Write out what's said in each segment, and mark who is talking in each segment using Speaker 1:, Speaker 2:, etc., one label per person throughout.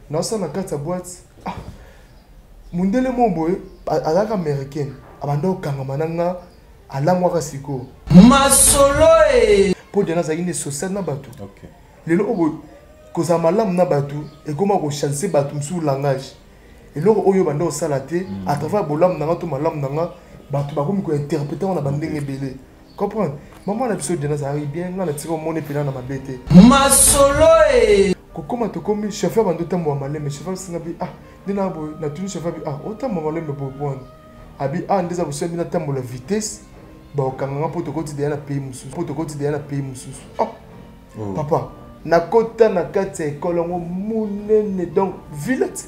Speaker 1: na ça na kati ya boîte ah mundele momboye alaka américaine abanda okangama nanga alamwaka siko masolo po dena za ine social na batu
Speaker 2: OK
Speaker 1: lelo obo koza malamu na batu ekoma ko chancer batu msu langage eloko oyo banda osala te à travers bolamu nanga to malamu nanga batu bakomi ko interpréter na bandenge belé comprendre maman na biso dena za bien nga na tiko mone pena na mabete masolo kokoma to komi chauffeur bando tambo wa maleme chauffeur singa bi ah dina bo na tuni chauffeur bi ah otambo maleme bo bon abi ah ndeza boso bina tambo la vitesse ba okanga poto koti de na pays mususu poto koti de na pays mususu oh papa na kota na kati ya ekolo ngo munene donc villette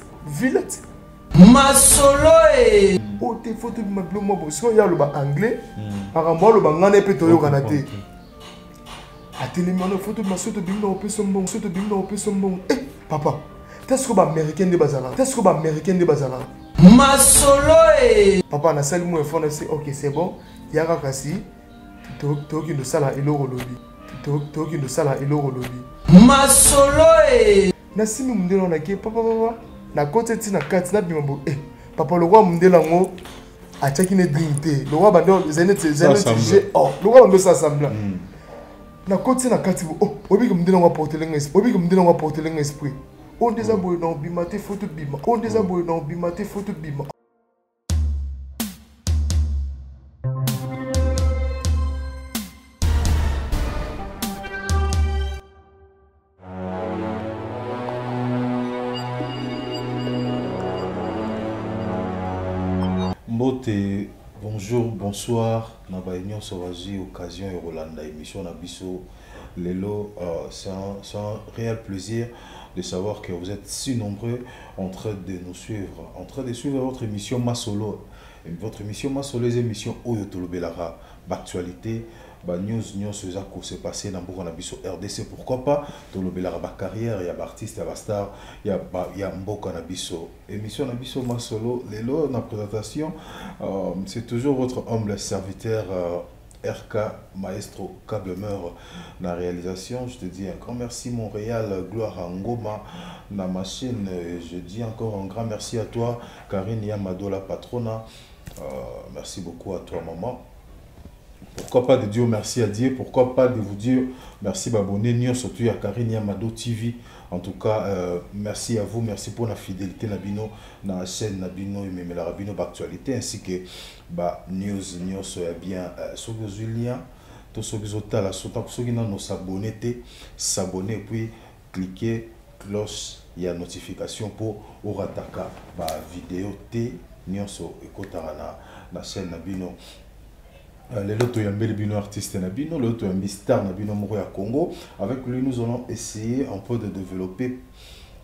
Speaker 1: masolo o te photo bi mablo mo bo so ya lo ba anglais akambo lo ba ngana pe to yo kana te atelemi photo bi masoto bi na opeso mbongo soto bi na opeso mbongo eh papa t'es-ce que ba américain de bazala t'es-ce que ba américain de bazala masolo papa na sali mo efona c'est OK c'est bon yaka kasi toki ndo sala eloko lobi toki ndo sala eloko lobi masolo na simi mundelo na ke papa na kote ti na kati na bimambo eh papa lo kwa mundela ngo achaki ne drink te lo kwa bando zene je oh lo kwa bando s'assembla na kote na kati oh obi ke mundela ngo porter l'esprit obi ke mundela ngo porter l'esprit on déjà boy na bimate photo bima on déjà boy na bimate photo bima.
Speaker 2: Mbote, bonjour, bonsoir. Na ba union sauvage occasion et Rolanda émission na biso Lelo, c'est un réel plaisir de savoir que vous êtes si nombreux en train de nous suivre, en train de suivre votre émission Masolo. Votre émission Masolo, c'est une émission Oyo Tolobelara, d'actualité, news, ce qui s'est passé dans le RDC. Pourquoi pas Tolobelara, ba carrière, il y a artiste, il y a star, il y a Mboka Nabiso. Émission Nabiso Masolo, Lelo, la présentation, c'est toujours votre humble serviteur. RK Maestro Cablemeur la réalisation. Je te dis un grand merci Montréal, gloire à Ngoma la machine. Je dis encore un grand merci à toi Karine Yamado la patrona. Merci beaucoup à toi maman. Pourquoi pas de dire merci à Dieu, pourquoi pas de vous dire merci d'abonner surtout à Karine Yamado TV. En tout cas, merci à vous, merci pour la fidélité Nabino, dans la chaîne Nabino et même la Rabino d'actualité ainsi que news bien sur le lien, tout ce qui est là, sur ceux qui n'ont s'abonner puis cliquer cloche, il y a notification pour Orataka vidéo T nyonso ekotara na chaîne Nabino. Les lotos yambé bino artiste Nabino, les lotos yambé star Nabino moko ya Congo. Avec lui, nous allons essayer un peu de développer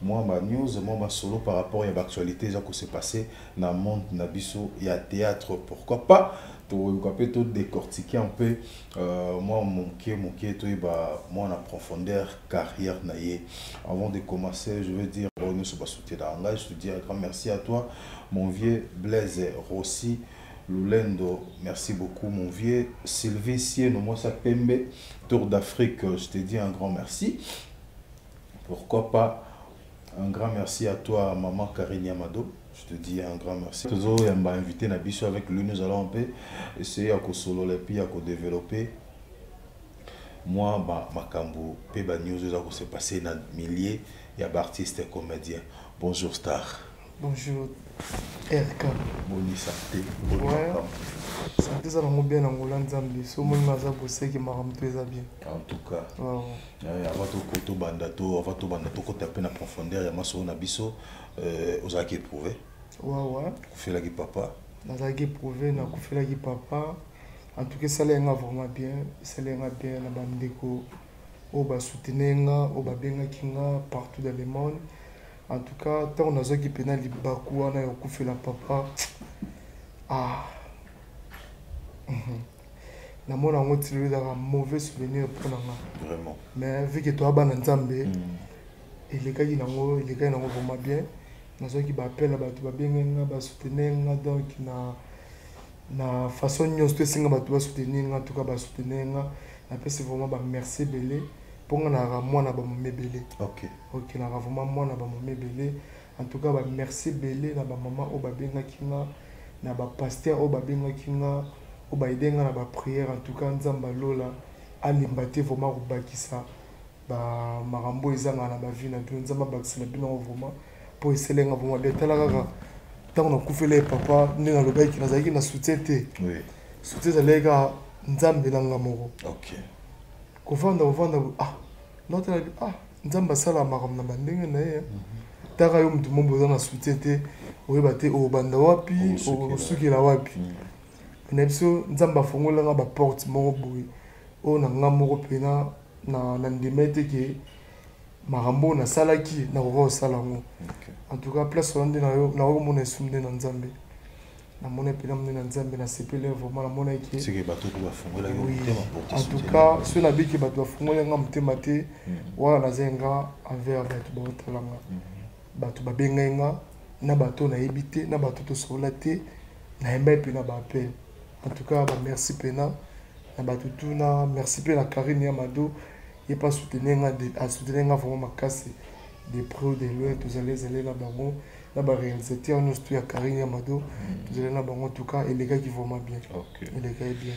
Speaker 2: moi ma news, moi ma solo par rapport à l'actualité qui s'est passé dans le monde Nabiso et à théâtre. Pourquoi pas tout décortiquer un peu moi mon moi en profondeur carrière naïe. Avant de commencer, je veux dire nous sommes soutenir dans je te dis un grand merci à toi mon vieux Blaise Rossi. Lulendo, merci beaucoup mon vieux. Sylvie Sieno, moi ça Pembe, Tour d'Afrique, je te dis un grand merci. Pourquoi pas un grand merci à toi maman Karine Yamado, je te dis un grand merci. Toujours on m'a invité Nabiso avec lui, nous allons un peu essayer à solo les puis à développer. Moi Makambo, Peba News, ça s'est passé dans milliers il y a artistes et comédiens. Bonjour Star.
Speaker 1: Bonjour RK.
Speaker 2: Boni santé.
Speaker 1: Ouais. Santé ça va bien en Hollande Zambie. So moi maza bosser qui m'a ramté ça bien.
Speaker 2: En tout cas.
Speaker 1: Ouais.
Speaker 2: Avant to bandato ko taper na profondeur ya maso na biso ozaki éprouvé.
Speaker 1: Ouais.
Speaker 2: Ku fait la ki papa.
Speaker 1: Nazaki éprouvé na ku fait la ki papa. En tout cas ça lenga vraiment bien. Ça lenga bien na bandeko o ba soutenir nga, o ba benga kinga partout dans le monde. En tout cas, tant on a qui pénal libakou, on a fait la papa. Ah. Na mon on a un mauvais souvenir pour nous.
Speaker 2: Vraiment.
Speaker 1: Mais vu que toi ban Nzambe, et les gars ils n'ont vraiment bien. Na zo qui m'appelle là tu vas bien nga soutenir nga donc na façon nous te singa ba soutenir nga en tout cas ba soutenir nga. Après c'est vraiment ba merci belé. pour nga na mwana ba mebele.
Speaker 2: OK.
Speaker 1: OK, na vraiment mwana ba mebele. En tout cas, ba merci belé na ba maman o ba benga kinga na ba pasteur o ba benga kinga o ba idenga na ba prière. En tout cas, nzamba lola alimbate vraiment ko bakisa ba marambo ezanga na ba vie na tout nzamba bakisa bino vraiment pour eselenga vraiment de talaka tant on a couvert papa ni na lobaki na zaki na soutien te.
Speaker 2: Oui.
Speaker 1: Soutien zalega nzambe nanga moko.
Speaker 2: OK.
Speaker 1: Ko vanda notre nzamba sala maram na bandenge na ye. Taka yo mtu mombo na soutien te oyeba te o banda wapi o sukila wapi. Na biso nzamba fongola nga ba porte moko boy. O na nga moko pena na ndimete ke marambo na salaki na ko sala ngo. En tout cas place on na yo na mona sumde na nzambe. Na mona pena mona nzambe na sepele vraiment na mona ki.
Speaker 2: C'est que bato ba fongola yo
Speaker 1: mutema porte. En tout cas ceux na biki bato fongola nga mutema te wala na zenga envers bato ba talanga. Bato babenga nga na bato na ebité na bato to sola te na emba pe na ba appel. En tout cas ba merci pena na bato tout na merci pe na Karine Amado et pas soutenir nga à soutenir nga vraiment makasi des près de loin tous allez na bango na ba réalisateur nous tout ya Karine Amado tous allez na bango en tout cas et les gars qui vont bien.
Speaker 2: OK.
Speaker 1: Et les gars bien.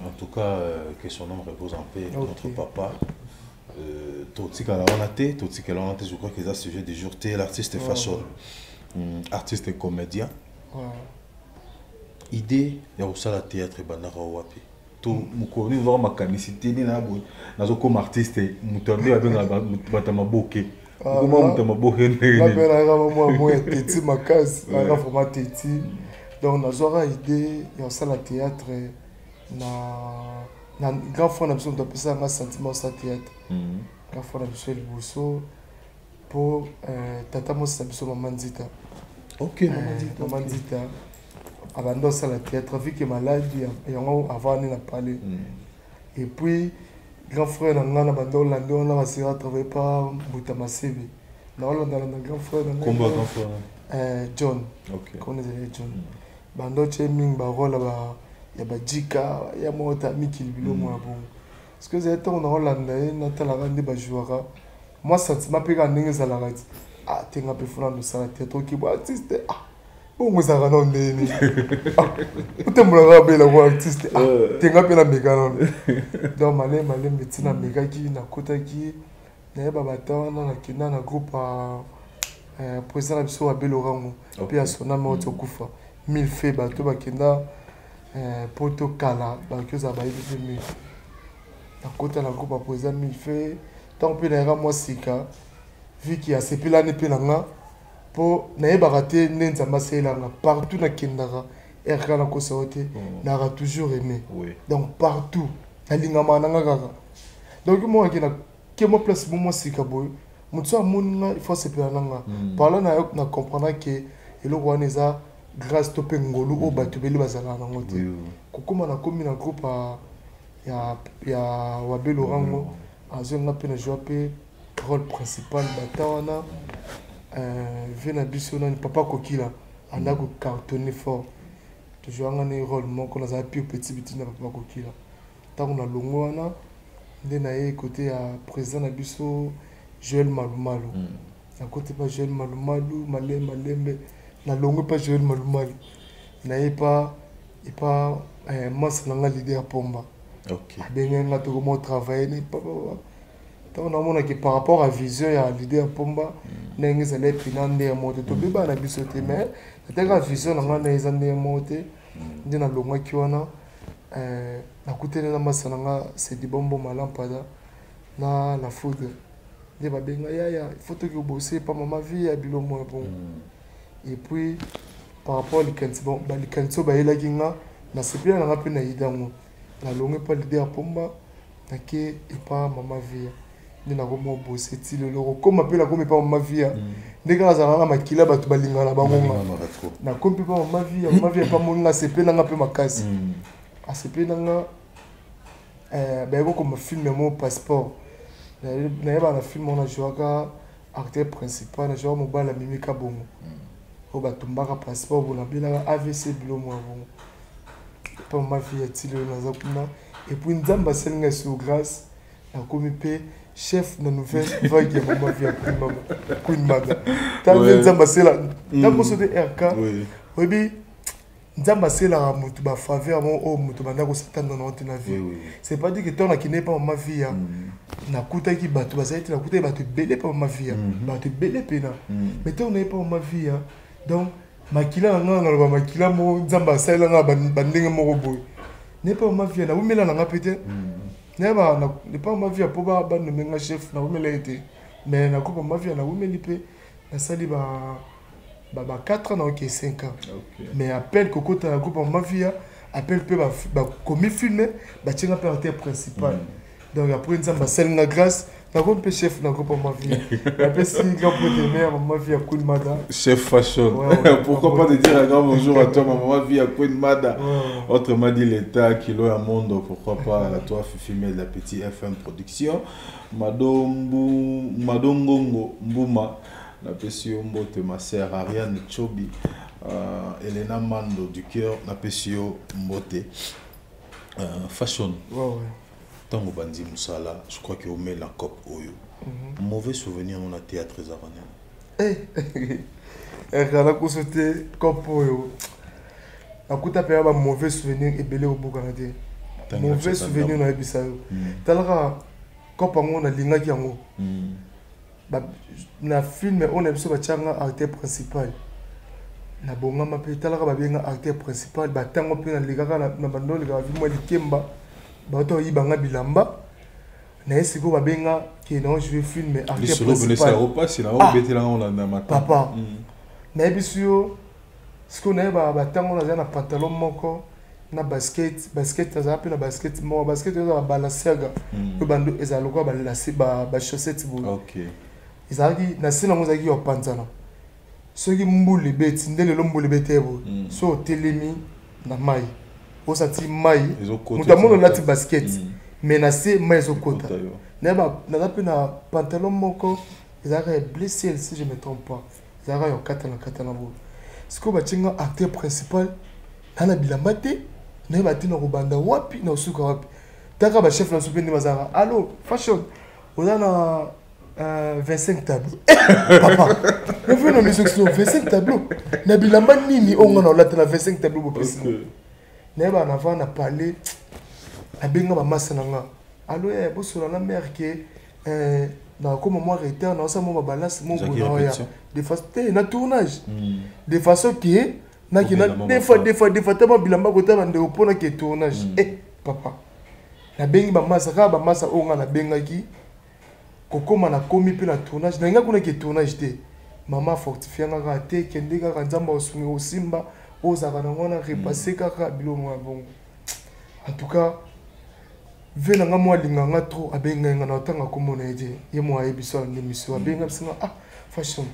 Speaker 2: En tout cas que son nom repose en paix notre papa. Totika la onate, je crois que c'est un sujet du jour. L'artiste est fashion, artiste et comédien. Idée, il y a aussi la théâtre et banara wapi. Tout mukoni voir ma canicité ni na bo. Nazo comme artiste, mutambe abenga batama boke. Comment mutama boke ne?
Speaker 1: La belle moi teti makasi, na vraiment teti. Donc nazo ra idée, il y a aussi la théâtre na grand frère n'absent de penser un sentiment sa théâtre. Grand frère n'absent le bousseau pour tata moi c'est maman Zita.
Speaker 2: OK,
Speaker 1: maman Zita. Abandon ça la théâtre vu que malade et on avant on a parlé. Et puis grand frère n'a abandon l'ando on a essayé de travailler par Boutamasebi. Dans le grand frère
Speaker 2: comment grand frère
Speaker 1: John.
Speaker 2: OK.
Speaker 1: Comment est John. Bando cheming ba rôle ba ya bajika ya mota mikili bilo mo bon parce que c'est on a Hollande na tala rande ba jouera moi sentiment pe ka ndenge za la rati tenga pe fona no sala théâtre ki bo artiste bon za kana ndeni utemula ga bela ko artiste tenga pe na mega non donc malé metina mega ki na kota ki na ba batana na kina na groupe président biso wa belorango puis à son âme auto kufa 1000 fait bato bakenda poto kala donc ça va être mieux à côté la groupe président 1000 fait tant peu na moi sika vu qu'il y a ces pilane pelanga pour na ebaraté nenza maselanga partout na kendara erka na ko sauté na ra toujours aimé donc partout na lingama na ngaka donc moi qui na que moi place moi sika boy mutsa munna il faut se pelanga par là na comprendre que et le roi neza grâce to pengolu o bato beli bazala na ngote kokoma na komi na groupe ya wabelo rango azonga pe na jouer rôle principal batawana vena biso na papa kokila anda ko cartonner fort to jouer ngane rôle moko na za pi petit na papa kokila tango na longo wana nde na ye côté ya président na biso Joël Malumalu na côté pas Joël Malumalu malembe na longo pas Joël Malumalu na pas mas nanga l'idée à pomba.
Speaker 2: OK.
Speaker 1: Benga to comment travailler ni papa. Tant on a que par rapport à vision ya l'idée à pomba n'engi zale pinande ya moto to beba na bisote mais ta vision nanga na ezande ya moto ndi na longo ki wana na kutene na mas nanga c'est du bombo malampada na la foudre. Ndi ba benga ya il faut que bosser pas ma vie ya bilo mo bon. Et puis par rapport les kanso ba les kanso ba ela kinga na sepela na pe na idango na longue pas l'idée à pomba na ke et pas mama vie ni na komo bosser ti le loro comme appela comme pas mama vie ndeka za na makila bato balinga na bango na kompi pas mama vie pas mon na sepela na pe makasi a sepela na ba ko comme film mo passeport na yeba na film on a joué acteur principal na joué mo bala mimika bongo o batumbaka passeport bona bila AVC bilo mo bon pas ma fille est-il na zakuna et puis nzamba selinga sur grâce nakomi pe chef na nouvelle vague ya mama via Queen Mada tango nzamba sela tango so de RK oyebi nzamba sela mutu ba faveur mo o mutu banda ko satana na honte na vie c'est pas dire que ton akine pas mama via na kutaki bato bazali na kutaki bato belé pas mama via bato belé pena mais ton na pas mama via donc makila nga na ba makila mo nzamba sela nga bandenge mo boy n'est pas mama via na umela na nga peut-être ne pas ma vie pour ba nommer chef na umela été mais na ko ma vie na umeli pe na sali ba 4 ans na OK 5 ans mais appelle Coco ta groupe ma vie appelle pe ba commis filmer ba tinga pe acteur principal donc après nzamba sel na grâce na ko pe chef na groupe ma vie après si grand de mère ma vie à Queen Mada
Speaker 2: chef fashion pourquoi pas te dire un grand bonjour à toi maman vie à Queen Mada autrement dit l'état kilo à monde pourquoi pas à toi filmer la petite FM production madongongo mbuma la pesio mbote ma sœur Ariane Chobi Elena Mando du cœur la pesio mbote fashion Tango Bandi Moussala, je crois que vous mettez la cop Oyo. Mauvais souvenir on a théâtre Zaranel.
Speaker 1: La côté cop Oyo. La côté a un mauvais souvenir et belé au Bouganade. Mauvais souvenir on a Bissau. Talara cop on a linga qui ango. Na film on a besoin de acteur principal. Na bonga ma pe talara ba benga acteur principal ba tango pe na ligaka na bando ligaka vi mo likemba. Bato yibanga bilamba na esiko babenga ke non je vais filmer acteur principal papa na biso siko na ba tango na na pantalon moko na basket za pe na basket mo basket za balanceaga ko bando ezaloko ba lase ba chaussette bo
Speaker 2: OK
Speaker 1: ezaki na sina mo zaki opanzana soki mbuli beti ndele lo mbuli betebo so telemi na mai osati mai mutamono lati basket menacé mais okota neba na na pantalon moko ezaka blessé si je me trompe pas ezaka yo katana bo siko ba tinga acteur principal na bilamba te neba tina ko banda wapi na usuka wapi taka ba chef na supende mazara allo fashion ona 25 tableaux papa nous venons de sur 25 tableaux na bilamba nini onga na lati na 25 tableaux bo pesi neba na va na parler abenga ba masananga allo bosola na mère que na comme moi retard na ça mo balance mo bona ya de façon na tournage de façon que na ki na des fois tellement bilamba ko taba ndeko pona ke tournage papa na bengi ba masa onga na benga ki kokoma na komi pe na tournage na nga kuna ke tournage te mama fortifianga ka te kende ka nzamba osungi osimba ozaka na ngona repasser kaka bilongo bongo en tout cas vena nga mwa linganga trop abenga nga na tanga komona ede ye mwa ebiso na émission abenga bisinga fashion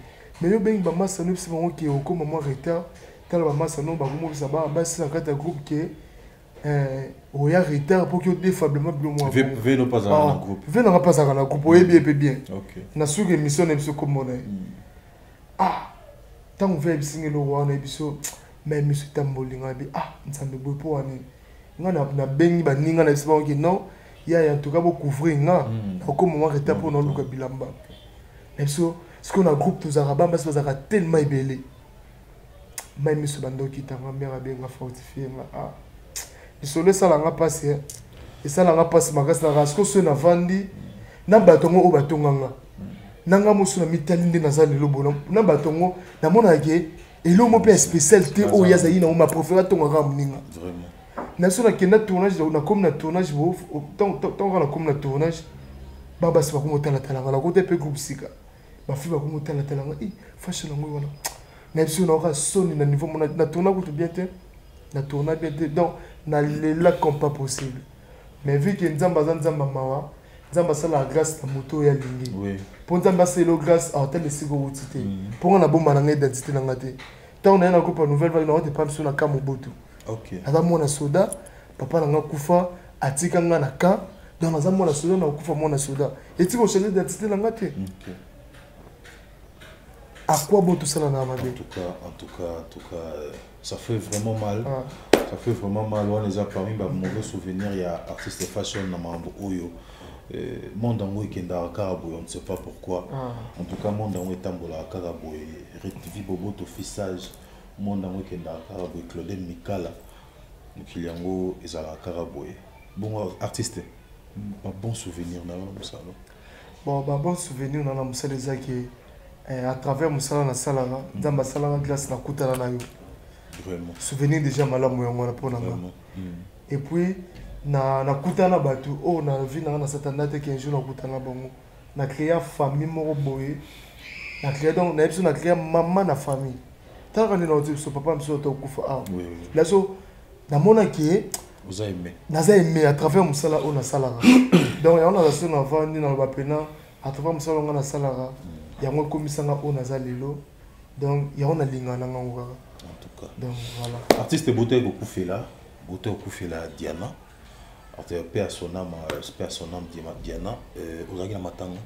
Speaker 1: mais yo bengi ba masa no bisinga ngoki okoma mwa retard tala ba masa no ba komo bisa ba basi na kata groupe ke oya retard pour que défaiblement bilongo
Speaker 2: veno pas na groupe
Speaker 1: vena pas na groupe oyebi ebe bien
Speaker 2: OK
Speaker 1: na suki émission na biso komona tango ve bisinga lo wana ebiso mais monsieur tambolinga bi nzambe boy po wani nga na bengi baninga na biso ki non ya en tout cas bo couvrir nga ko moment retard pour na luka bilamba mais so ce qu'on a groupe tous arabes parce que ça a tellement ébélé mais monsieur bando ki tanga mera benga fortifier nga isolo sala nga passer et sala nga passer makasi na rasko so na vandi na batongo o batonga nga nanga musu na mitali nde nazali lobo na batongo na mona ke elo mo pe spécialité o ya zaina o ma professeur tonga ga mninga
Speaker 2: vraiment
Speaker 1: na so na kenda tournage na comme na tournage bo tant na comme na tournage baba se ba ko motala talanga na ko te pe groupe sika ba fi ba ko motala talanga fashion ngo wana na biso na ka soni na niveau na tournage ko bien te na tournage bien te donc na lela comme pas possible mais vu que nzamba mawa nzamba sala grâce na moto ya lingi
Speaker 2: oui
Speaker 1: pour nzamba selo grâce à tel sigo wotité pour na bomba na identité na ngate tant na coupe nouvelle va na pas sur na kamobutu
Speaker 2: OK
Speaker 1: ata mona soda papa na kufa atika nga na ka donc na mona soda na kufa mona soda et tu changer d'identité na ngate
Speaker 2: OK
Speaker 1: à quoi bon tout ça na mabe
Speaker 2: en tout cas ça fait vraiment mal ça fait vraiment mal on les a parmi ba mauvais souvenirs il y a artiste fashion na mambo oyo monde en qui est dans on ne sait pas pourquoi. En tout cas, monde en est en Caraboué, rectifie Bobo to fissage, monde en qui est dans Caraboué, Claudel Mikala, donc il y a un gros et à Caraboué. Bon artiste, un bon souvenir dans le salon.
Speaker 1: Bon, bon souvenir dans le salon, c'est que à travers mon salon, dans ma salon glace, na kutana na yo.
Speaker 2: Vraiment.
Speaker 1: Souvenir déjà malade moi on a pour et puis na kutana batu oh na vie na satana te qu'un jour na kutana bongo na créer famille moko boye na créer donc na na créer maman na famille tant qu'on est dans ce papa monsieur to kufa ah là so na mona qui
Speaker 2: vous avez aimé
Speaker 1: naza aimé à travers musala on a salara donc on a la son avant ni na ba pena à travers musala on a salara yango komisanga on a za lelo donc ya on a lingana nganga
Speaker 2: en tout cas.
Speaker 1: Donc voilà.
Speaker 2: Artiste beauté beaucoup fait là, Diana. Artiste paix à son âme Diana. Vous avez la matanga.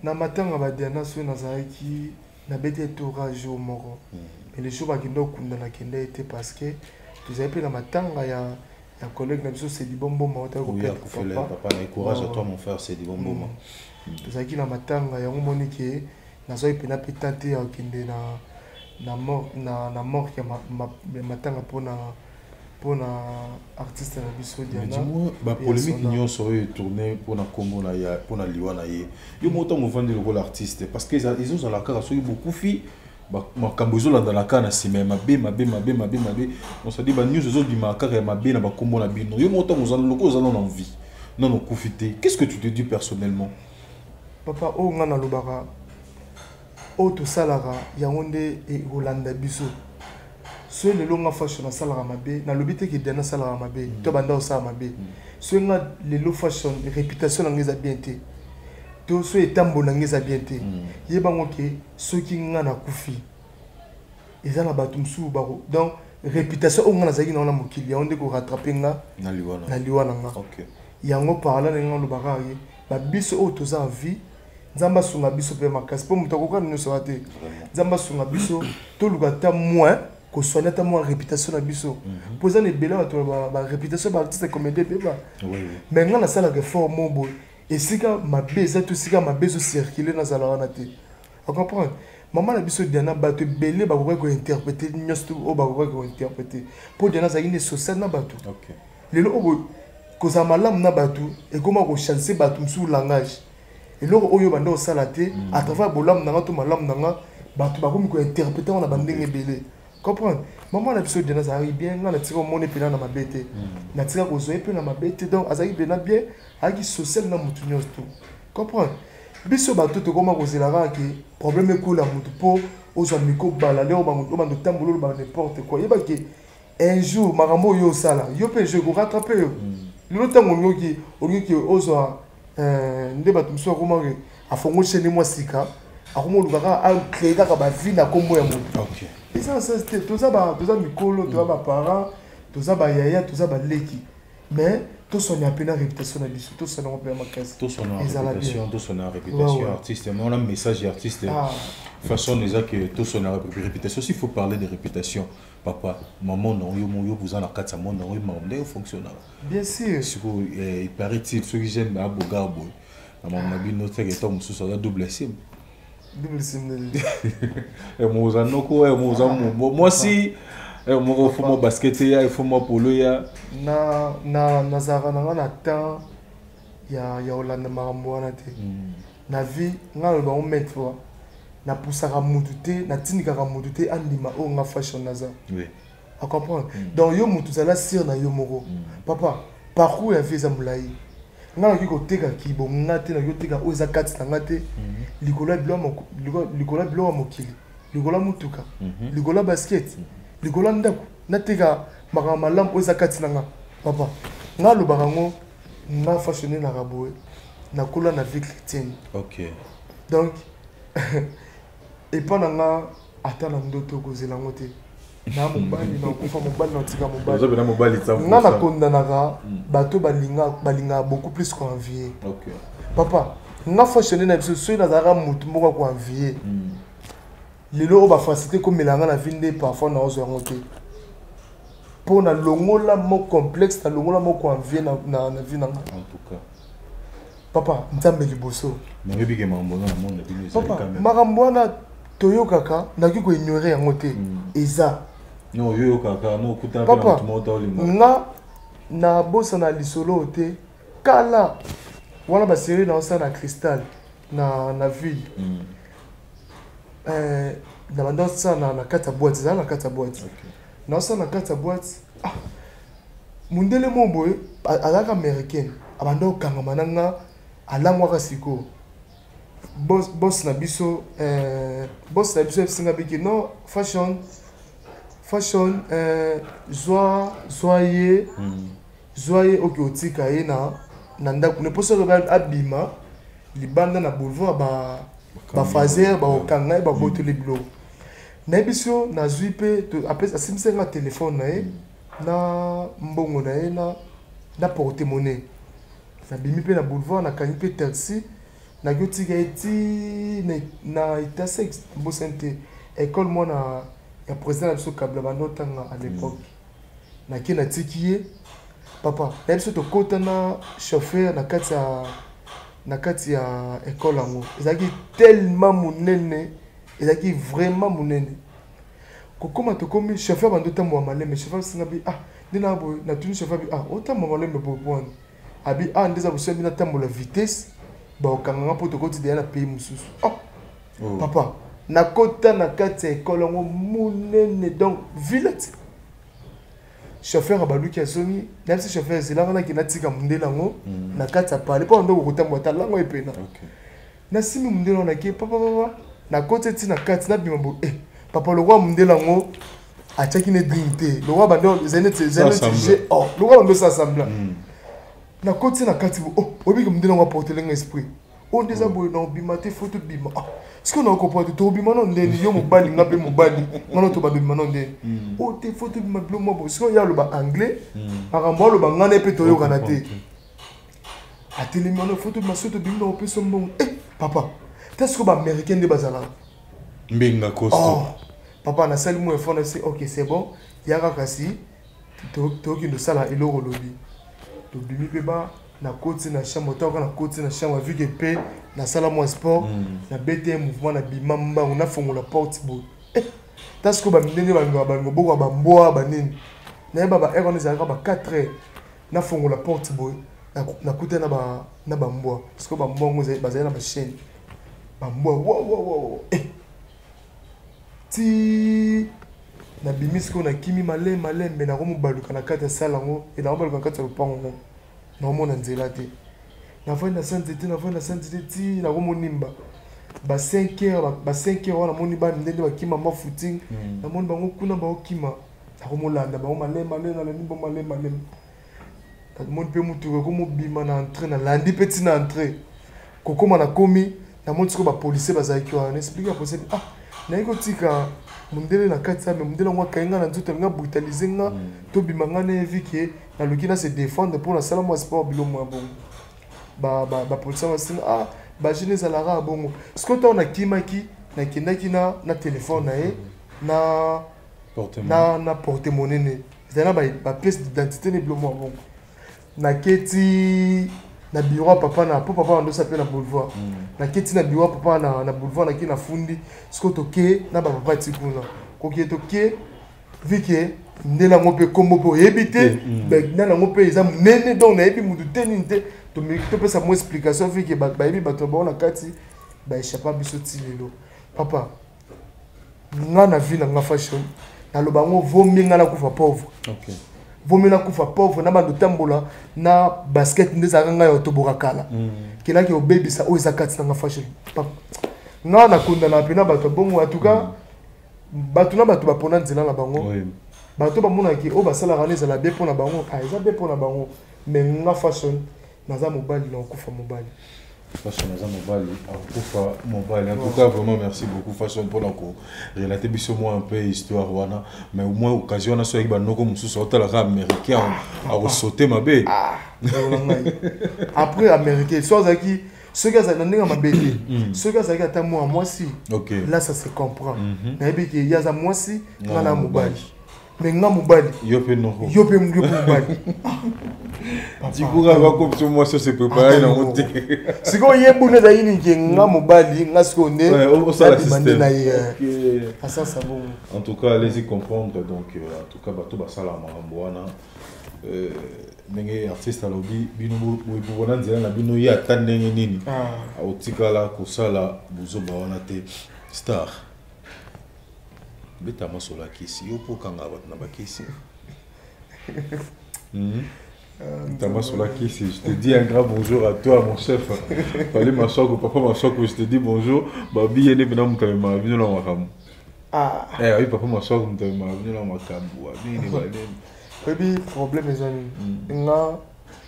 Speaker 1: Na matanga ba Diana so nazaki na bete tourage au moro. Mais les choses qui nous kunda na kende était parce que vous avez pris la matanga ya collègue na biso c'est du bon mota ko
Speaker 2: papa na courage à toi mon frère c'est du bon moment.
Speaker 1: Vous avez la matanga ya ngomoni ke nazo ipena petante ya kende na mort ya matanga pona artiste na biso Diana.
Speaker 2: Dis-moi ba polémique nyo soye tourner pona kombo na ya pona liwana ye. Yo moto mo vendre le l'artiste parce que ils ont la cara soye beaucoup fi ba makambozo la dans la kana sima mabe on se dit ba news zo di makara mabe na ba kombo na bino. Yo moto mo zana loko zana na envie. Non non profiter. Qu'est-ce que tu te dis personnellement?
Speaker 1: Papa o ngana lobaka auto salara yangonde e Rolanda biso so le longa fashion na salara mabe na lobite ki dena salara mabe to banda o sa mabe so nga le lo fashion réputation na ngeza bien te to so etambo na ngeza bien te yebango ke so ki nga na kufi ezala batum su baro donc réputation o nga na zaki na na mokili yangonde ko rattraper nga
Speaker 2: na liwana
Speaker 1: nga
Speaker 2: OK
Speaker 1: yango parla na nga lobaka ye ba biso o to za vie Zamba sunga biso pe makasi po muto koka no so ate Zamba sunga biso to lugata moins ko sonata moins réputation na biso poza ne bela to ba réputation ba artiste comédie pe ba mais ngana sala que fort mobo et sika ma beza to sika ma bezo circuler na sala wana te on comprend maman na biso Diana bato belé ba ko interpréter nyosto o ba ko interpréter po Diana za ine social na bato
Speaker 2: OK
Speaker 1: lelo obo ko za malam na bato et comment ko chancer bato sur langage. Et là, oyo bande au salaté, à travers bolam nanga to malam nanga, batu bakomi ko interpréter on a bandenge belé. Comprendre? Maman na biso Diana ça arrive bien, na tira mon épina na mabete. Na tira ko zo épina na mabete donc azali bien bien, aki social na mutu nyosto. Comprendre? Biso batu to koma ko zelaka ki problème ko la mutu po ozo miko bala le o bando tambolo ba n'importe quoi. Yeba ki un jour marambo yo sala, yo pe je ko rattraper yo. Le temps on yo ki ozo nde bato mso akoma ke afongo chene mwa sika akoma lukaka acréer kaka bavie na kombo ya moto eza ça c'était toza mikolo toza baparent toza bayaya toza baleki mais tosonya pena réputation na biso tosona mpe makasi
Speaker 2: tosona réputation artiste mais on a un message artiste façon déjà que tosona réputation s'il faut parler de réputation papa maman non yo vous en la quatre monde non yo maman fonctionne
Speaker 1: bien sûr
Speaker 2: il paraît-il ceux qui j'aime à Bogarbo maman nabi notre que tom sous ça double sim et moi zanoko et moi si moi faut moi basket il faut moi polo ya
Speaker 1: na zara na temps ya Rolanda marambo wana te na vie ngalo ba mettre fois na poussaka mutu te na tindikaka mutu te andima o nga fashion naza
Speaker 2: oui
Speaker 1: à comprendre donc yo mutu zala sir na yo moko papa parcours ya vie za mulai ngalo ki ko teka ki bo ngate na yo teka o za kati na ngate likola blo mokili likola mutuka likola basket likola ndako na teka makama lamp o za kati na nga papa ngalo barango nga fashionné na raboé na kola na vie chrétienne
Speaker 2: OK
Speaker 1: donc et pendant nga ata na ndoto kozela ngote na mobali na kufa mobali na tika mobali nga na kondanaka bato balinga beaucoup plus qu'envier
Speaker 2: OK
Speaker 1: papa nga fashionné na biso so na zara mutu moko ko envier lelo ba facilité comme melanga na vinde parfois na ozo ngote pour na longola mo complexe na longola mo ko envier na vie na
Speaker 2: en tout cas
Speaker 1: papa nzambe liboso
Speaker 2: nayebi ke mambo na monde bino ezali
Speaker 1: papa
Speaker 2: quand même
Speaker 1: makambo wana toyokaka naki koignore yango te eza
Speaker 2: non yoyokaka no okutana mpe na
Speaker 1: papa
Speaker 2: motu moko taolinga
Speaker 1: nga na bosa na lisolo te kala wana baserie na osala na cristal na ville na banda osala na kati ya boîte ezala na kati ya boîte na osala na kati ya boîte mundele mo boye azalaka américaine abanda okangama na nga alangwaka sikoyo boss na biso esinga biki non fashion zwa ye oki otika ye na ndako ne poso abima libanda na boulevard bafazer baokanga ye babotoli biloko nayebi so nazwi mpe asimbisenga telefone na ye na mbongo na ye na porte monnaie nabimi mpe na boulevard nakangi mpe taxi naki otika ye ti na itasex bosente école mwana ya président na biso kabla banda otanga à l'époque naki natiki ye papa nayebi so tokota na chauffeur na kati ya école yango ezalaki tellement monene ezalaki vraiment monene kokoma tokomi chauffeur banda otambola malembe chauffeur asinga bi nde na boye natuni chauffeur bi otambola malembe boye bwana abi nde eza boso bina tambola vitesse baokanganga mpo tokoti deya na pays mosusu papa nakota na kati ya ekole yango monene donc villette chauffeur abaluki azongi nayebisi chauffeur ezelanga naki natika mondele yango na kati ya pale mpo ndoko kotambola ta lango epena nasimi mondele yango naki papa nakoti eti na kati nabima bo papa lokwa mondele yango atiaki ne drink te lokwa bando lokwa bando sa assemblant nakoti na kati bo obiki mondele yango aportelenga esprit on déjà boye na obima te faut tobima sikoyo na okomprendre tobima no ndeni yo mobali nga mpe mobali ngana to babima no ndeni o te faut tobima bilo mwa boye sikoyo ye aloba anglais makambo aloba ngana ye mpe toyokana te atelemi wana faut tobima so tobimi na opesa mbongo papa te sikoyo baaméricain nde bazalaka
Speaker 2: mbinga costo
Speaker 1: papa nasali mo effort nasi ok c'est bon yaka kasi tokende osala eloko lobi tobimi mpe na koti na chambre toka na koti na chambre vu que pe na sala mo sport na BT mouvement na bima mbango na fongola porte bo tasko ba mindenge ba boko ba mboa ba nini na ba erreur les araba 4 heures na fongola porte bo na kuta na ba mboa parce que ba mbongo bazali na ba chaîne ba mboa wow ti na bimisko na kimi malembe na komo baluka na kati ya sala ngo et na baluka na kati ya lupango naomona nzela te navandi na sainte ti nakomoni nimba ba 5 heures wana namoni bana ndenge bakima ma footing namoni bango kuna baokima nakomolanda bango malema na nimbo malema namoni mpe mutuka komobima na entrée nalandi mpe ntina entrée kokoma nakomi namoni sikoyo bapolisier bazalaki wana naexplike bapolisier naye kotika mondele na kati ya me mondele yango akai nga na nzoto alinga brutalize nga tobima nga na evi ke naluki na se défendre mpo nasala mwa sport bilo mwa bongo bapolisier basinga bajeune ezalaka ya bongo sikoyo ntango nakimaki nakendaki na telefone na ye na porte monene ezali na bapièce d'identité ne bilo mwa bongo naketi na bureau papa na po papa ndo sapé na boulevard naketi na bureau papa na boulevard naki na fundi sikoyo toke na bapapa ti kuna kokie toke vike ndela ngo mpe kombo mpo oyebi te ndela ngo mpe eza monene donc nayebi mutu te nini te topesa mo explication vike bayebi bato bao na kati baéchappa biso ti lelo papa nga na vie na nga fashion naloba ngo vomi nga nakufa pauvre vomi nakufa pauvre na bando tambola na basket nde ezalaka ngai ya toboka kala kelaki obebisa oyo eza kati na nga fashion nga nakondana mpe na bato bongo en tout cas bato na bato bapona nzela na bango bato bamonaki oyo basalaka na ezala bien mpona bango eza bien mpona bango mais nga fashion naza mobali na okufa mobali
Speaker 2: Fashion naza mobali akufa mobali en tout cas vraiment merci beaucoup Fashion pour ko relater biso moi un peu histoire wana mais au moins occasion na so avec banoko mususu otalaka américain a sauter mabe
Speaker 1: après américain so zaki ceux qui ont ndenge mabele ceux qui ont ata moi si là ça se comprend na yebi que yaza moi si na mobali mais nga mobali
Speaker 2: yo pe no
Speaker 1: yo pe mobali
Speaker 2: Dibouga va comme tout moi ça se préparer dans mon thé.
Speaker 1: Si ko yembu na yini ke nga mobali nga skonde
Speaker 2: au ça la système.
Speaker 1: Ça ça bon.
Speaker 2: En tout cas, allez-y comprendre donc en tout cas bato basala makambo wana ndenge artiste alobi bino bo bona nzela na bino ya tandenge nini otikala kosala buzoba wana te star beta masola kisi yo po kanga na bakisi Thomas Solakis, je te dis un grand bonjour à toi, mon chef. Fallait m'asseoir, papa m'asseoir, je te dis bonjour. Babi, il est venu à ma vie dans ma cam. Ah. Eh oui, papa m'asseoir, je te dis venu dans ma cam.
Speaker 1: Baby, problème les amis.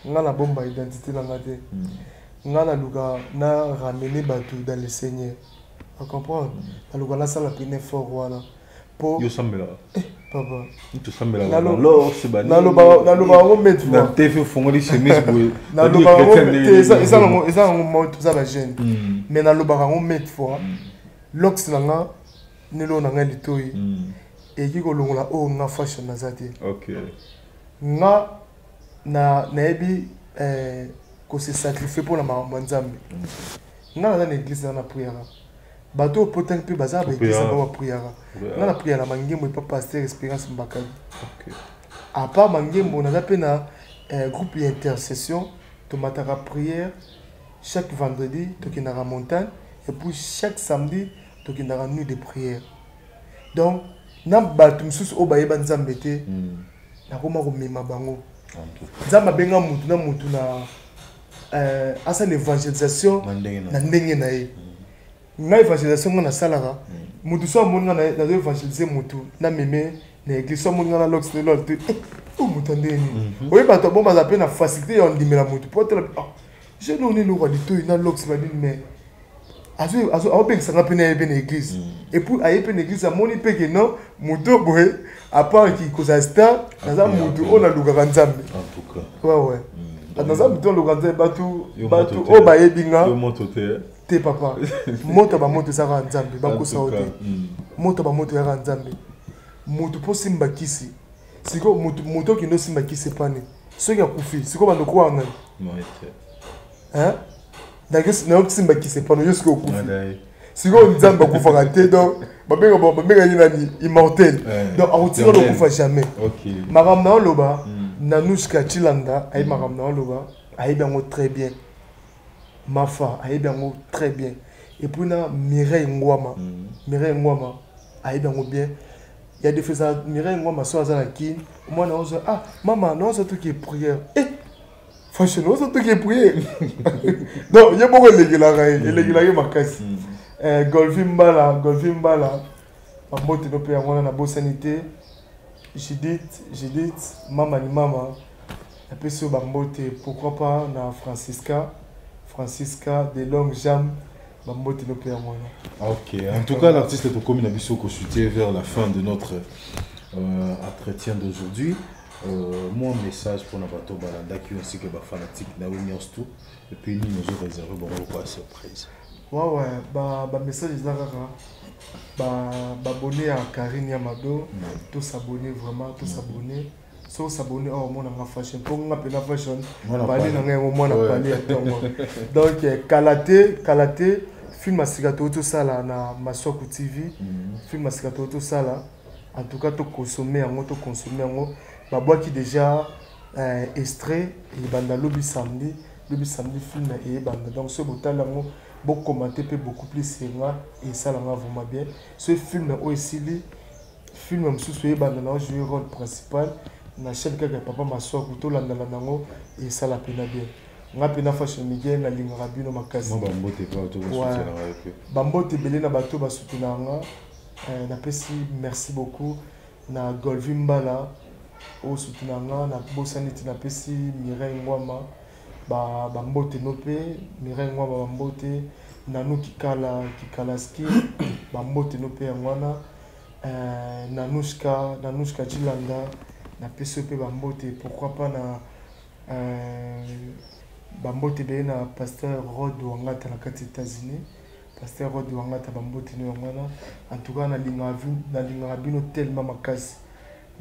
Speaker 1: Nga na bomba identité na ngate. Nga na luka na ramener batu dans le Seigneur. Tu comprends? Na luka na sala pine fort wana.
Speaker 2: Yo sambela.
Speaker 1: Papa.
Speaker 2: Tu sambela. Alors, c'est banni.
Speaker 1: Na luba ngo mettre.
Speaker 2: Na tefe fongo di chemise boy.
Speaker 1: Na luba ngo ça ngo ça la gêne. Mais na luba ngo mettre fois. Lox na nga nelo na nga litoi. Et qui ko longola o nga fashion na zate.
Speaker 2: OK.
Speaker 1: Nga na ebi ko se sacrifier pour la manzambe. Nga na l'église na prière. Bateau potent peu bazar ba église ba prière. Nga na prière la mangemo et pas pasteur expérience mbakali.
Speaker 2: OK.
Speaker 1: À part mangemo na pe na groupe d'intercession to mataka prière chaque vendredi to kinara montagne et puis chaque samedi to kinara nuit de prière. Donc na batu msusu o bayeba nzambe te na koma ko mema bango nzambe benga mutu na asa l'évangélisation na ndenge na ye na évangélisation na salaka mutu so monga na évangéliser mutu na meme na église so monga na lox de l'autre o mutu ndeni oyi bato bomba za pe na facilité ya ndimela mutu pote la je non ni lo kwa dito na lox ba dit mais azo bengisa pe na église et puis aye pe na église amoni pe que non mutu boye à part qui koza star naza mutu ona lukaka nzambe
Speaker 2: en tout cas
Speaker 1: ouais naza mutu ona lukaka nzambe batu o bayebinga
Speaker 2: yo moto
Speaker 1: te papa moto ba moto saka nzambe bakosa ote moto ba moto ya nzambe mutu po simba kisi siko mutu ki no simba kisi pane soki akufi siko bando ko anga hein D'accord, non, c'est pas qui c'est pas nous jusqu'au coup. Si on dit que vous faites donc, immortel. Donc, on tire le coup jamais. Ok. Madame Naoloba, Nanushka Chilanda, aïe Madame Naoloba, aïe bien très bien. Mafa, aïe bien très bien. Et puis na Mireille Ngwama, aïe bien bien. Il y a des fois ça, Mireille Ngwama soit à la kin. Moi non, ah maman, non c'est tout qui est prière. Fashion, c'est tout qui est prié. Non, il y a beaucoup de gens qui Golfimbala, ma moto no pe amona na bosanité. J'ai dit, maman, la personne bambote, pourquoi pas na Francisca de longues jambes, bambote no pe amona.
Speaker 2: OK, en tout cas l'artiste est au commun abisso ko soutien vers la fin de notre entretien d'aujourd'hui. Mon message pour Nabato Balanda qui aussi que les fanatiques na tout et puis nous nous réserver bon quoi surprise.
Speaker 1: Ouais bah message là bah abonner à Karine Yamado, tous s'abonner vraiment, tous s'abonner. So s'abonner au monde en fashion pour nga pe na fashion parler na ngo mona parler donc Kalaté film asikato tout ça là na Masoko TV film asikato tout ça là en tout cas to consommer Babwa qui déjà extrait et banda lobby samedi film et banda donc ce botal là beaucoup commenter peut beaucoup plus c'est moi et ça là vraiment bien ce film aussi film sous et banda là joue rôle principal na chaîne que papa maso kuto là nango et ça la peine bien nga pena fashion media na lingara bino makasi
Speaker 2: bambote pas to soutenir
Speaker 1: bambote belé na bato ba soutenir nga na pesi merci beaucoup na Golfimbala au soutenanga na bosaniti na pesi Mireille Ngwama ba mbote nope Mireille Ngwama ba mbote nanu kikalaski ba mbote nope ngwana nanushka Chilanda na pesi pe ba mbote pourquoi pas na ba mbote be na pasteur Rod Wangata na kati États-Unis pasteur Rod Wangata ba mbote no ngwana en tout cas na linga bino tellement makasi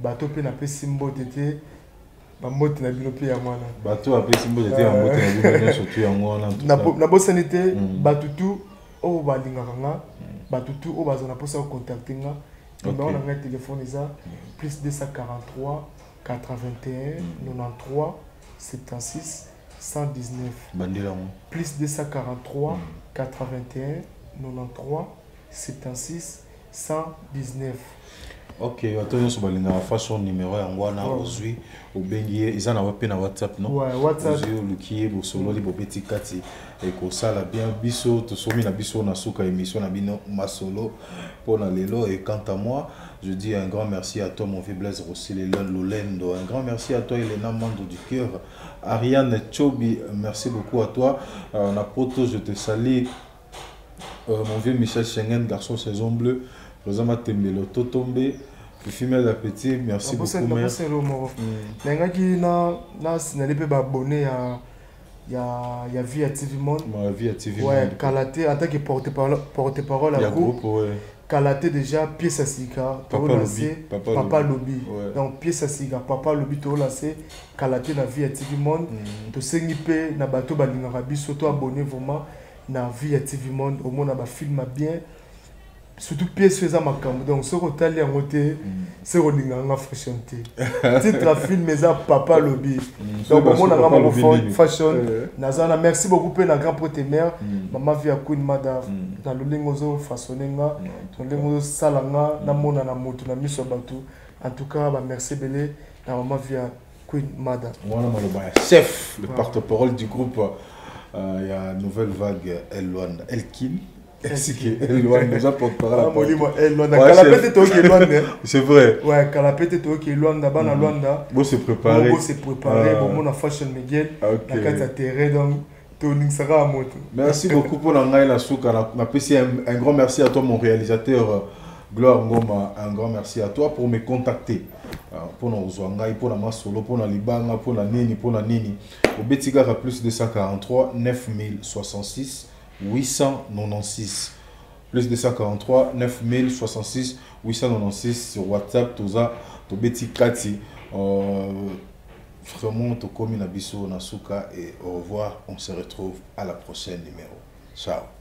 Speaker 1: bato pe na pe simbo tete bambote na bino pe ya mwana
Speaker 2: bato ape simbo tete ya mbote na bino surtout ya mwana
Speaker 1: na bosani te bato tu oyo balingaka nga bato tu oyo bazala mposa kocontacte nga numéro na ngai téléphone eza plus 243 81 93 76 119
Speaker 2: bandela
Speaker 1: plus 243 81 93 76 119.
Speaker 2: Ok, attends, sur la façon numéro yango wana ozwi obengi eza na pe na WhatsApp non?
Speaker 1: Ouais, WhatsApp.
Speaker 2: Ozwi lukiye bo solo li bo petit kati et ko sala bien biso to somi na biso na suka émission na bino masolo pour na lelo. Et quant à moi, je dis un grand merci à toi mon vieux Blaise Rossile Lolendo, un grand merci à toi Elena Mando du cœur, Ariane Chobi, merci beaucoup à toi. Na poto je te salue. Mon vieux Michel Schengen, garçon saison bleue, Rosama Tembelo, Totombe, Fumel Appétit, merci beaucoup.
Speaker 1: Merci beaucoup. Je suis abonné à Via TV Monde.
Speaker 2: Via TV
Speaker 1: Monde. Ouais, Kalaté, en tant que porte-parole à groupe. Kalaté déjà, pièce à Sika, Papa Lobby. Donc, pièce à Sika, Papa Lobby, tu as Kalaté dans Via TV Monde. Tu sais, tu na bateau Balingarabi, surtout abonné vraiment. Na Via TV Monde, au moins on a film bien, surtout pièce faisant ma cam. Donc ce que tu as côté, c'est on a fashion titre film mais ça Papa Lobby. Donc au moins on a fashion. Nazana merci beaucoup pour la grand pote mère, maman via Queen Mada, dans le lingozo façonnenga, dans le lingozo salanga, na mona na moto na miso batu. En tout cas, merci belé, na maman via Queen Mada.
Speaker 2: Moi chef, le porte-parole du groupe. Il y a une nouvelle vague Elwan Elkin. Elwan nous a porte-parole. C'est vrai.
Speaker 1: Ouais, Kalapete to ki Elwan da bana Luanda.
Speaker 2: Bon se préparer.
Speaker 1: Bon se préparer, bon mon fashion Miguel. La carte à terre donc toning sera à moto.
Speaker 2: Merci beaucoup pour la souka. Un grand merci à toi mon réalisateur Gloire Ngoma, un grand merci à toi pour me contacter. Pour nos Zwangai, pour la Masolo, pour la Libanga, pour la Nini, pour la Nini. Au Betigara plus 243 9066 896. Plus 243 9066 896 sur WhatsApp, Toza, to Betikati. Vraiment, to komi na biso na suka et au revoir. On se retrouve à la prochaine numéro. Ciao.